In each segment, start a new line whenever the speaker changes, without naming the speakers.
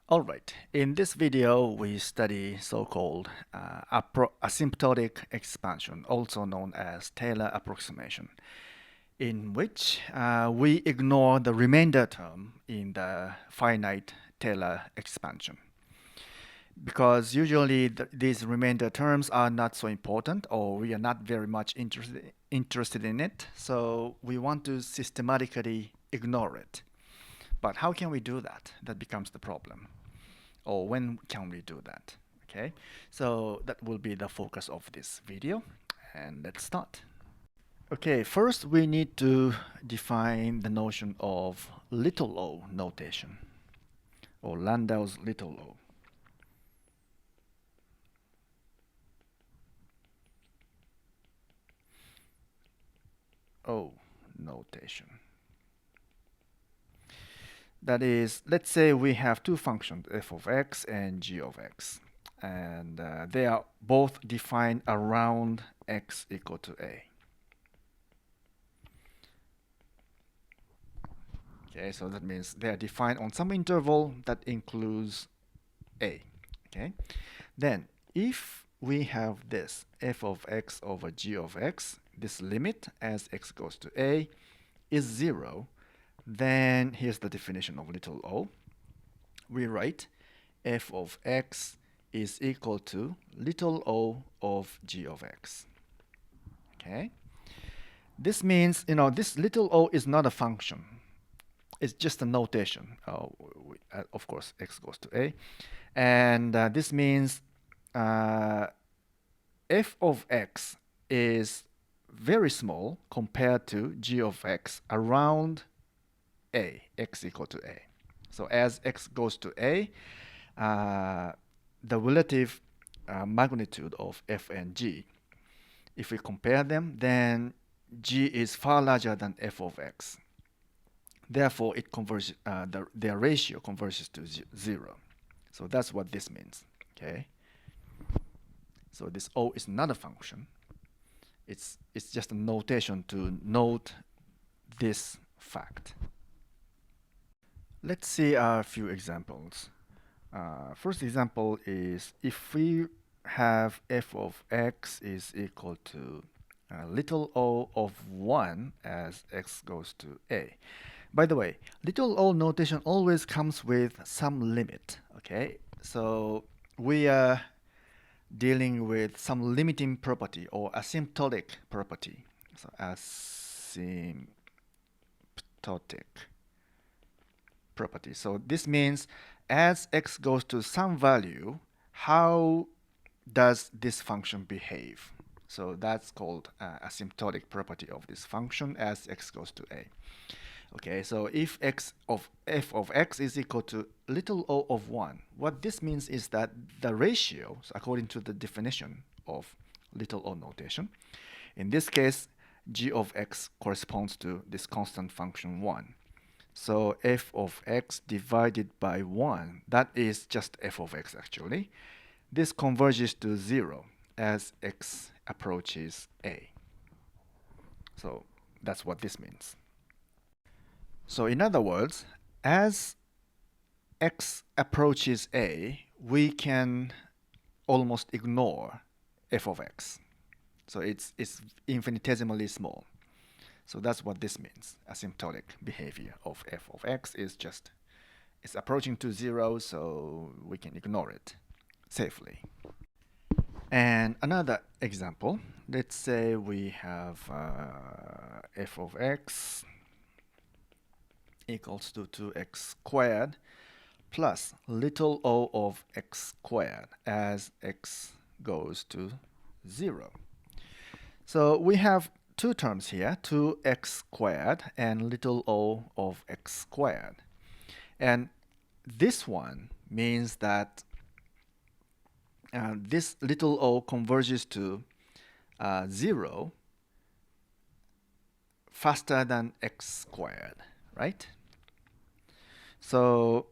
Alright, in this video we study so-called asymptotic expansion, also known as Taylor approximation, in which we ignore the remainder term in the finite Taylor expansion. Because usually these remainder terms are not so important, or we are not very much interested in it, so we want to systematically ignore it. But how can we do that? That becomes the problem. Or when can we do that? Okay, so that will be the focus of this video, and let's start. Okay, first we need to define the notion of little o notation, or Landau's little o. O notation. That is, let's say we have two functions, f of x and g of x, and they are both defined around x equal to a. Okay, so that means they are defined on some interval that includes a. Okay, then if we have this f of x over g of x, this limit as x goes to a is 0, then here's the definition of little o. We write f of x is equal to little o of g of x. Okay, this means, this little o is not a function. It's just a notation. Of course, x goes to a. And this means f of x is very small compared to g of x around a, x equal to a. So as x goes to a, the relative magnitude of f and g, if we compare them, then g is far larger than f of x. Therefore, it converges. Their ratio converges to 0. So that's what this means. Okay. So this o is not a function. It's just a notation to note this fact. Let's see a few examples. First example is if we have f of x is equal to little o of 1 as x goes to a. By the way, little o notation always comes with some limit, okay? So we are dealing with some limiting property or asymptotic property. So asymptotic property. So this means as x goes to some value, how does this function behave? So that's called asymptotic property of this function as x goes to a. Okay, so if f of x is equal to little o of 1, what this means is that the ratio, so according to the definition of little o notation, in this case, g of x corresponds to this constant function 1. So f of x divided by 1, that is just f of x actually. This converges to 0 as x approaches a. So that's what this means. So in other words, as x approaches a, we can almost ignore f of x. So it's infinitesimally small. So that's what this means. Asymptotic behavior of f of x is just, it's approaching to 0, so we can ignore it safely. And another example, let's say we have f of x equals to 2x squared plus little o of x squared as x goes to 0. So we have two terms here, 2x squared and little o of x squared. And this one means that this little o converges to 0 faster than x squared, right? So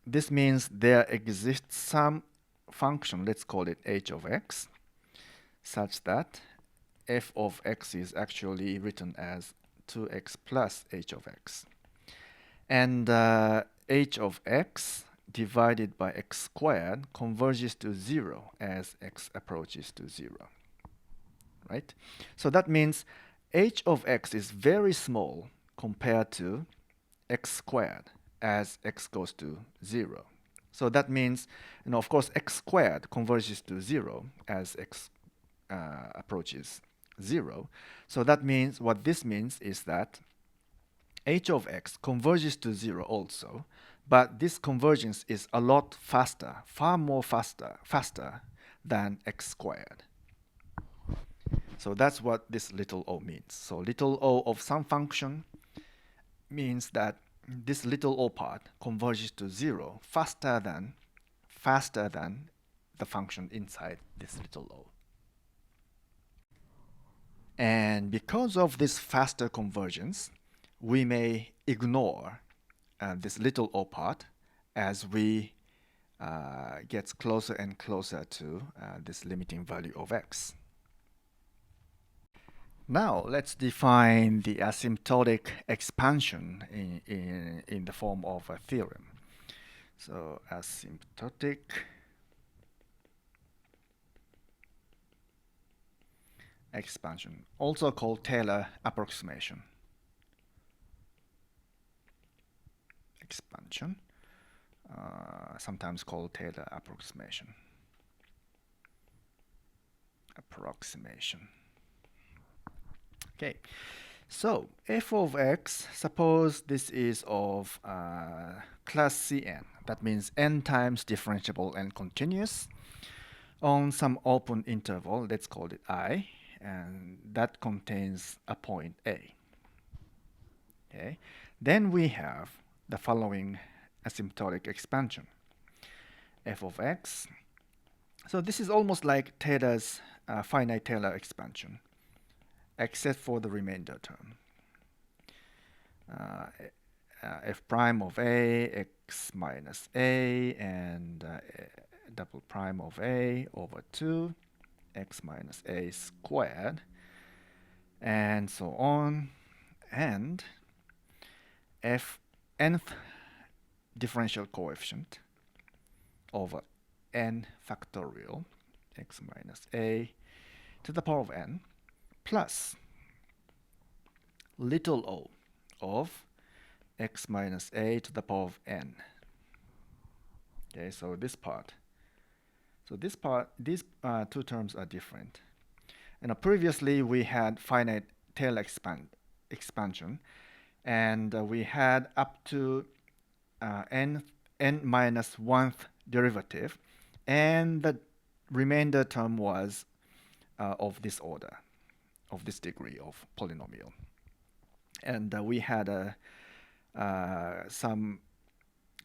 this means there exists some function, let's call it h of x, such that f of x is actually written as 2x plus h of x. And h of x divided by x squared converges to 0 as x approaches to 0, right? So that means h of x is very small compared to x squared as x goes to 0. So that means, of course, x squared converges to 0 as x approaches 0. So that means, what this means is that h of x converges to 0 also, but this convergence is a lot faster, far more faster than x squared. So that's what this little o means. So little o of some function means that this little o part converges to 0 faster than the function inside this little o. And because of this faster convergence, we may ignore this little o part as we get closer and closer to this limiting value of x. Now let's define the asymptotic expansion in the form of a theorem. So asymptotic expansion, also called Taylor approximation. Expansion, sometimes called Taylor approximation. Okay, so f of x, suppose this is of class Cn. That means n times differentiable and continuous on some open interval, let's call it I, and that contains a point A. Okay, then we have the following asymptotic expansion. F of x. So this is almost like Taylor's finite Taylor expansion, except for the remainder term. F prime of a, x minus a, and double prime of a over 2, x minus a squared, and so on, and f nth differential coefficient over n factorial, x minus a to the power of n, plus little o of x minus a to the power of n. Okay, so these these two terms are different. And previously we had finite Taylor expansion, and we had up to n minus 1th derivative, and the remainder term was of this order, of this degree of polynomial. And we had some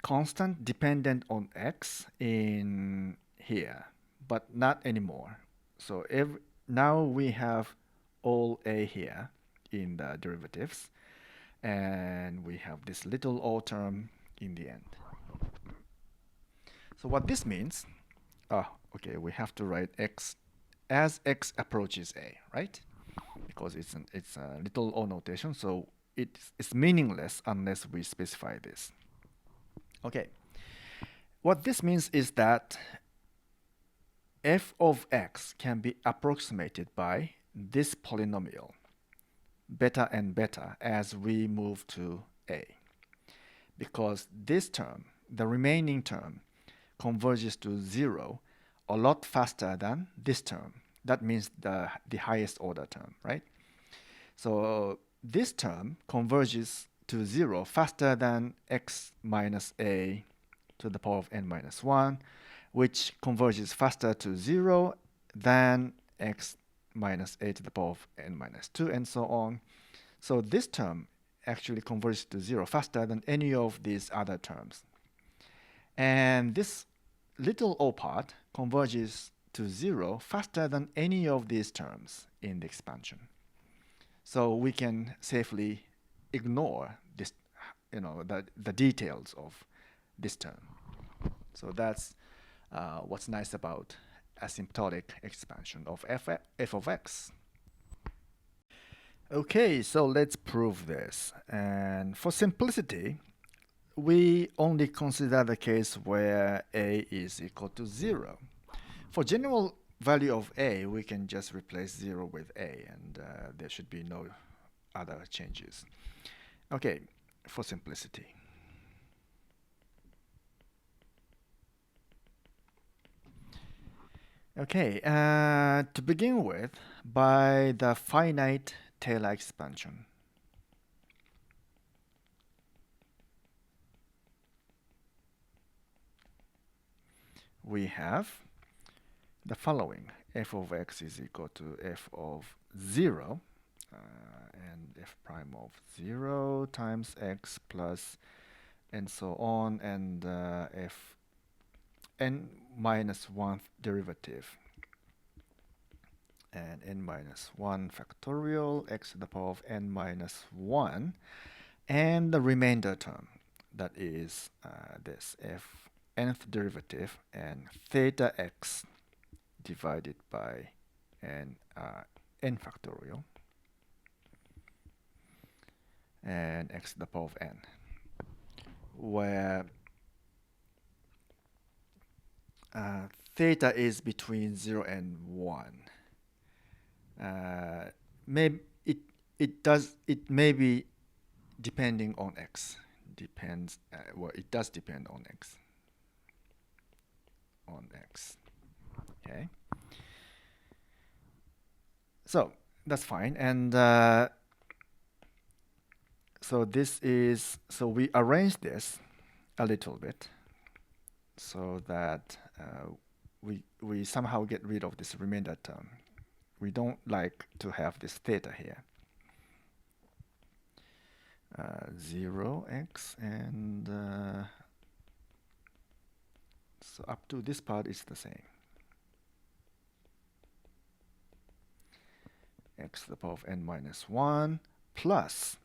constant dependent on x in here, but not anymore. So now we have all a here in the derivatives, and we have this little o term in the end. So what this means, okay, we have to write x as x approaches a, right? Because it's a little o notation, so it's meaningless unless we specify this. Okay, what this means is that f of x can be approximated by this polynomial better and better as we move to a, because this term, the remaining term, converges to 0 a lot faster than this term. That means the highest order term, right? So this term converges to 0 faster than x minus a to the power of n minus 1, which converges faster to 0 than x minus a to the power of n minus 2, and so on. So this term actually converges to 0 faster than any of these other terms. And this little o part converges to 0 faster than any of these terms in the expansion. So we can safely ignore this, the details of this term. So that's what's nice about asymptotic expansion of f of x. Okay, so let's prove this. And for simplicity, we only consider the case where a is equal to 0. For general value of a, we can just replace 0 with a, and there should be no other changes. Okay, for simplicity. Okay, to begin with, by the finite Taylor expansion. We have the following. F of x is equal to f of 0, and f prime of 0 times x plus and so on, and f n minus 1 derivative, and n minus 1 factorial x to the power of n minus 1, and the remainder term, that is this f nth derivative and theta x divided by n factorial and x to the power of n, where theta is between 0 and 1. Maybe it may be depending on x. Depends. Well, it does depend on x. Okay. So that's fine, and so we arrange this a little bit so that we somehow get rid of this remainder term. We don't like to have this theta here. 0x, and so up to this part is the same. X to the power of n minus 1 plus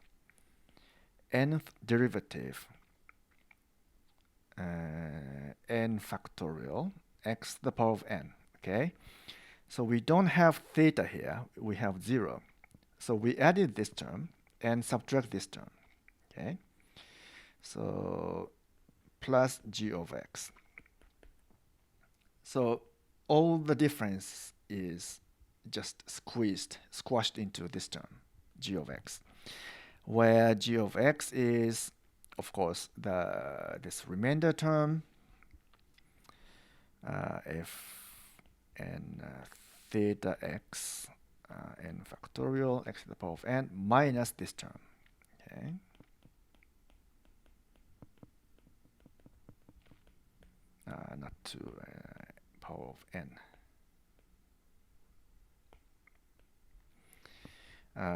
nth derivative n factorial x to the power of n. Okay, so we don't have theta here, we have 0. So we added this term and subtract this term. Okay, so plus g of x. So all the difference is just squashed into this term, g of x, where g of x is, of course, this remainder term, f and theta x n factorial x to the power of n minus this term. Okay. Not to power of n.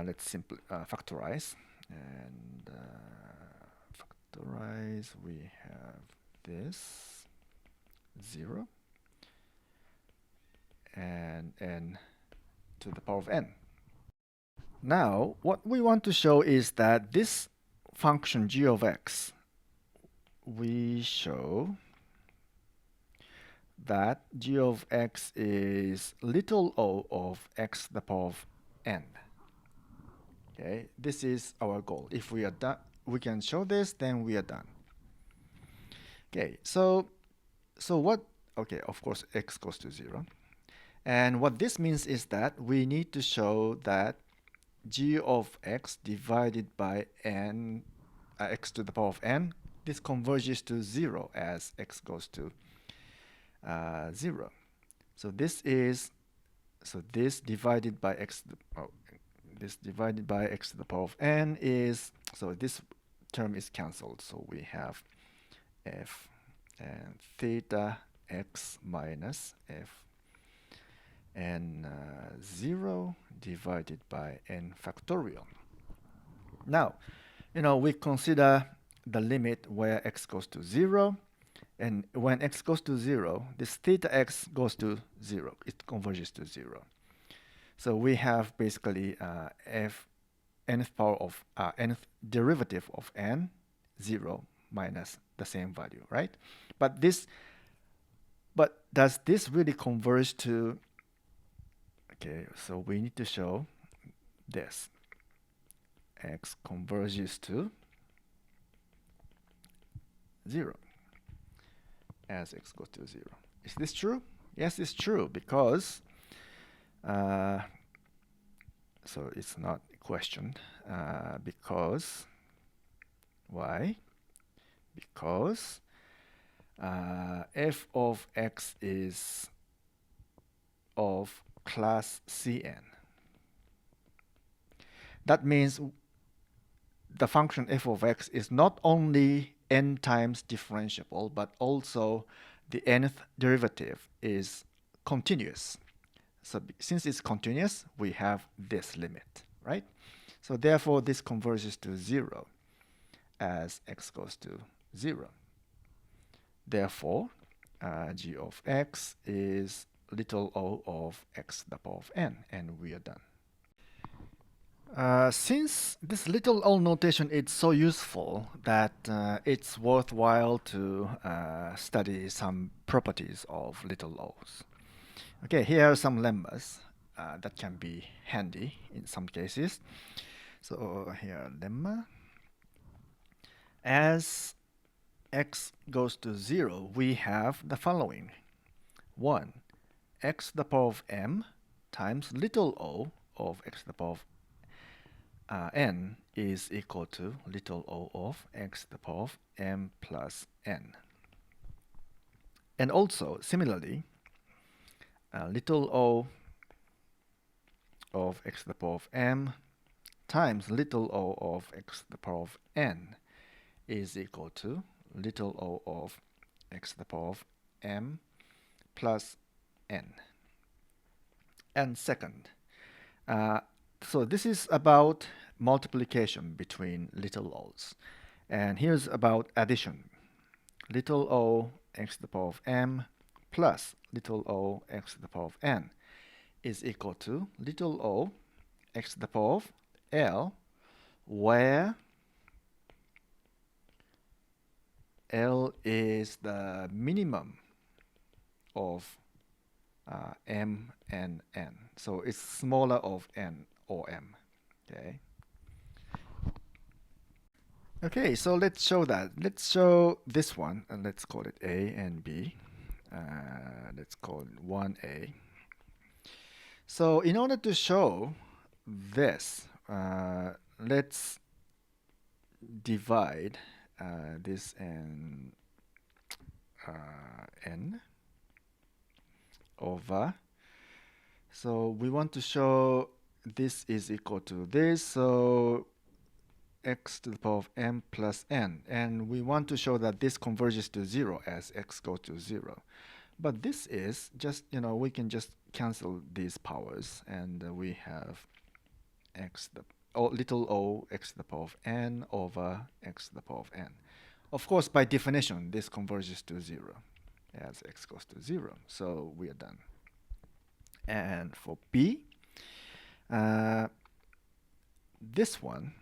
Let's simply factorize, and factorize. We have this 0 and n to the power of n. Now, what we want to show is that this function g of x, we show that g of x is little o of x to the power of n. Okay, this is our goal. If we are done, we can show this, then we are done. Okay, so what? Okay, of course, x goes to 0. And what this means is that we need to show that g of x divided by n, x to the power of n, this converges to 0 as x goes to 0. So this divided by x to the this divided by x to the power of n is, so this term is cancelled. So we have f and theta x minus f and 0 divided by n factorial. Now, we consider the limit where x goes to 0. And when x goes to 0, this theta x goes to 0. It converges to 0. So we have basically f nth power of nth derivative of n, 0 minus the same value, right? But does this really converge to? Okay, so we need to show this. X converges to 0 as x goes to 0. Is this true? Yes, it's true, because so it's not a question, because why? Because f of x is of class Cn. That means the function f of x is not only n times differentiable, but also the nth derivative is continuous. So since it's continuous, we have this limit, right? So therefore, this converges to 0 as x goes to 0. Therefore, g of x is little o of x to the power of n, and we are done. Since this little o notation is so useful that it's worthwhile to study some properties of little o's. Okay, here are some lemmas that can be handy in some cases. So here, lemma. As x goes to 0, we have the following. 1, x to the power of m times little o of x to the power of n is equal to little o of x to the power of m plus n. And also, similarly, little o of x to the power of m times little o of x to the power of n is equal to little o of x to the power of m plus n. And second, so this is about multiplication between little o's. And here's about addition. Little o x to the power of m plus little o x to the power of n is equal to little o x to the power of l, where L is the minimum of m and n. So it's smaller of n or m. Okay. Okay, so let's show that. Let's show this one, and let's call it A and B. Let's call it 1A. So in order to show this, let's divide this and n over. So we want to show this is equal to this, so x to the power of m plus n. And we want to show that this converges to 0 as x goes to 0. But this is just, we can just cancel these powers, and we have little o x to the power of n over x to the power of n. Of course, by definition, this converges to 0 as x goes to 0. So we are done. And for B, this one,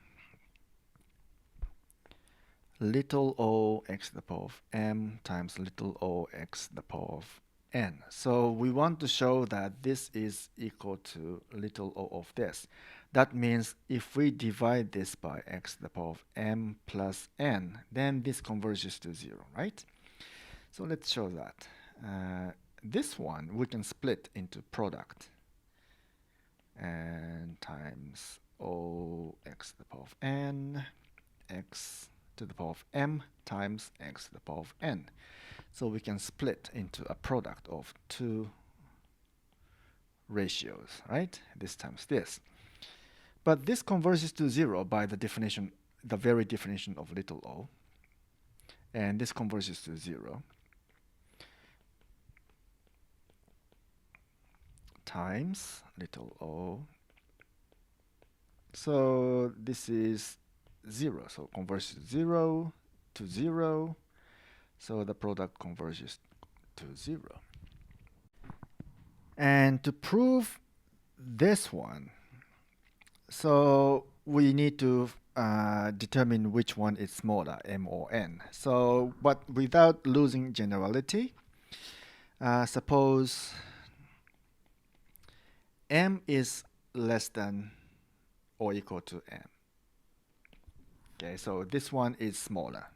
little o x to the power of m times little o x to the power of n. So we want to show that this is equal to little o of this. That means if we divide this by x to the power of m plus n, then this converges to 0, right? So let's show that. This one we can split into product and times o x to the power of n, x to the power of m times x to the power of n. So we can split into a product of two ratios, right? This times this. But this converges to 0 by the definition, the very definition of little o. And this converges to 0 times little o. So this is 0. So converges to 0 to 0. So the product converges to 0. And to prove this one, so we need to determine which one is smaller, m or n. So, but without losing generality, suppose m is less than or equal to n. Okay, so this one is smaller.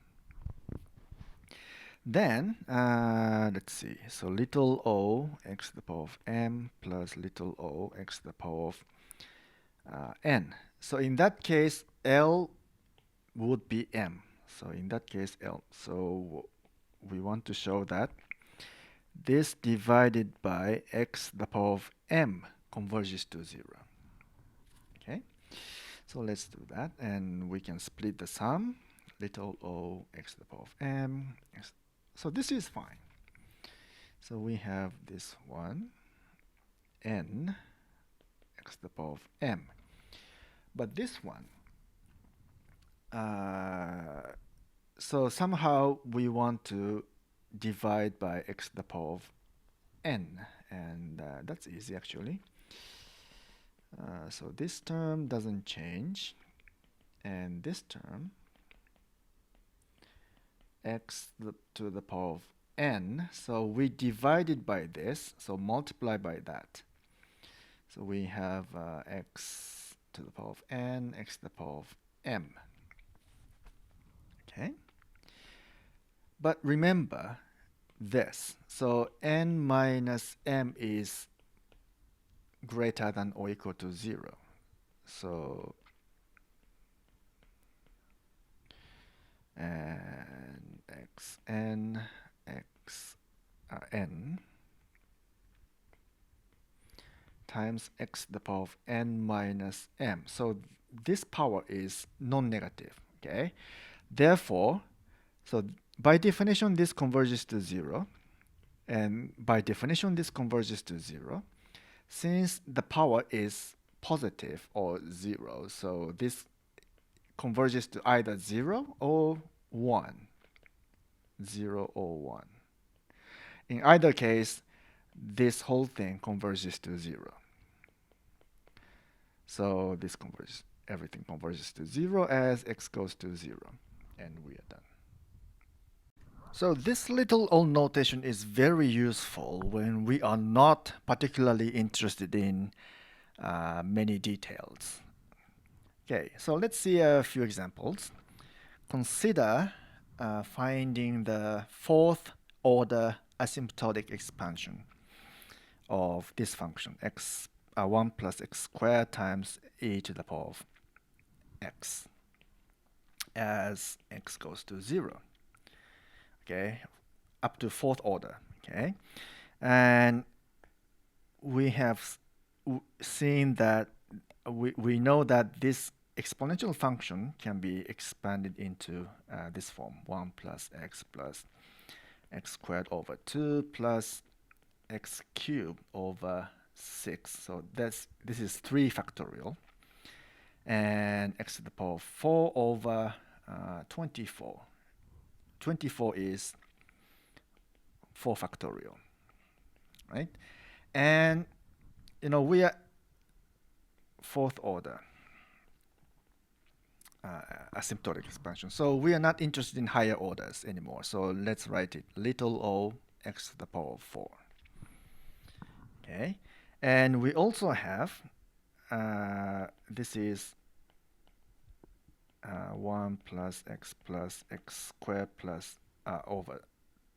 Then, let's see. So little o x to the power of m plus little o x to the power of n. So in that case, L would be m. So in that case, L. So we want to show that this divided by x to the power of m converges to 0. Okay, so let's do that, and we can split the sum. Little o x to the power of m. So this is fine. So we have this one, n x to the power of m. But this one, so somehow we want to divide by x to the power of n, and that's easy actually. So this term doesn't change, and this term, x to the power of n, so we divided by this, so multiply by that. So we have x to the power of n, x to the power of m. Okay? But remember this. So n minus m is greater than or equal to 0. So, and xn, n times x to the power of n minus m. So this power is non-negative, okay? Therefore, so by definition, this converges to 0. And by definition, this converges to 0. Since the power is positive or 0, so this converges to either 0 or 1. 0 or 1. In either case, this whole thing converges to 0. So this converges, everything converges to 0 as x goes to 0. And we are done. So this little o notation is very useful when we are not particularly interested in many details. Okay, so let's see a few examples. Consider finding the fourth order asymptotic expansion of this function, 1 plus x squared times e to the power of x, as x goes to 0. Okay, up to fourth order. Okay, and we have seen that we know that this exponential function can be expanded into this form, 1 plus x squared over 2 plus x cubed over 6. So this is 3 factorial, and x to the power of 4 over 24. 24 is 4 factorial, right? And we are fourth order asymptotic expansion. So we are not interested in higher orders anymore. So let's write it little o x to the power of 4. Okay, and we also have this is 1 plus x squared plus over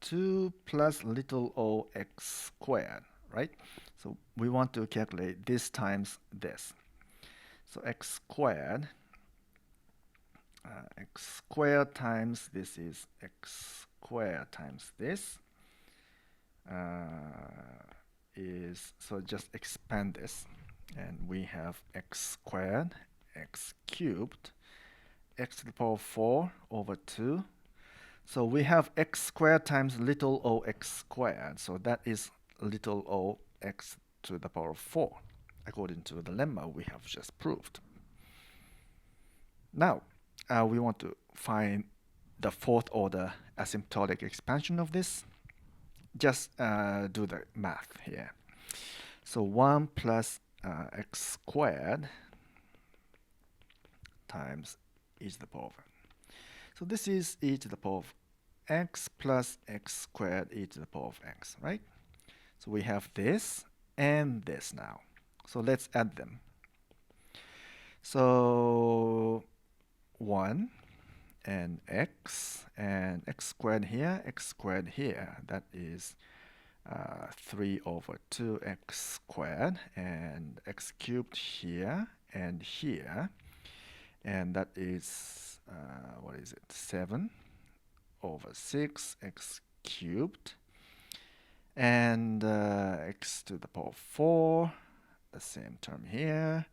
2 plus little o x squared, right? So we want to calculate this times this. So x squared times this is x squared times this is, so just expand this, and we have x squared, x cubed, x to the power of 4 over 2. So we have x squared times little o x squared. So that is little o x to the power of 4, according to the lemma we have just proved. Now, we want to find the fourth order asymptotic expansion of this. Just do the math here. So 1 plus x squared times e to the power of. So this is e to the power of x plus x squared e to the power of x, right? So we have this and this now. So let's add them. So 1 and x squared here, x squared here. That is 3 over 2x squared, and x cubed here and here, and that is what is it, 7 over 6 x cubed, and x to the power 4, the same term here,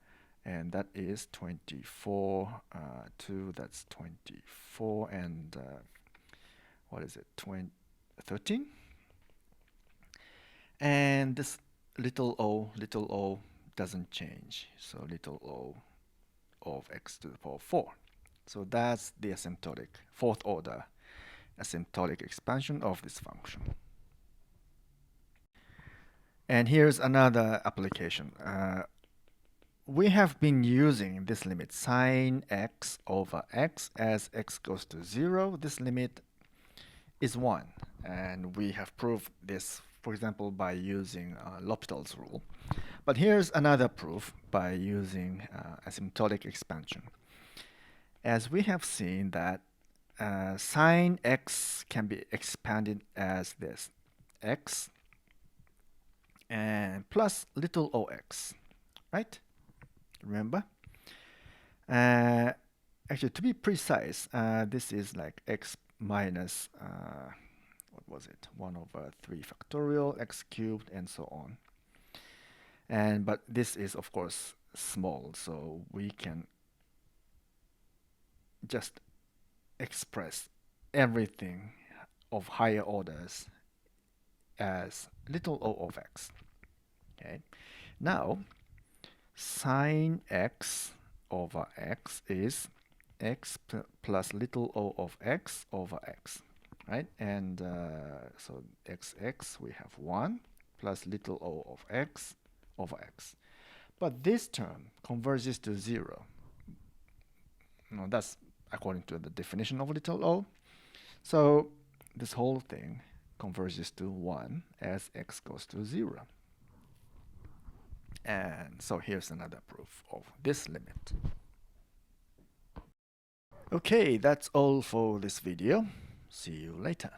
and that is 24, 2, that's 24, and what is it, 13? And this little o doesn't change, so little o of x to the power 4. So that's the asymptotic, fourth order asymptotic expansion of this function. And here's another application. We have been using this limit sine x over x as x goes to 0. This limit is 1, and we have proved this, for example, by using L'Hopital's rule. But here's another proof by using asymptotic expansion. As we have seen that sine x can be expanded as this, x and plus little ox, right? Remember? Actually, to be precise, this is like x minus, what was it? 1 over 3 factorial, x cubed, and so on. But this is, of course, small, so we can just express everything of higher orders as little o of x. Okay. Now, sine x over x is x plus little o of x over x, right? And so xx, we have 1 plus little o of x over x. But this term converges to 0. No, that's according to the definition of little o. So this whole thing converges to 1 as x goes to 0. And so here's another proof of this limit. Okay, that's all for this video. See you later.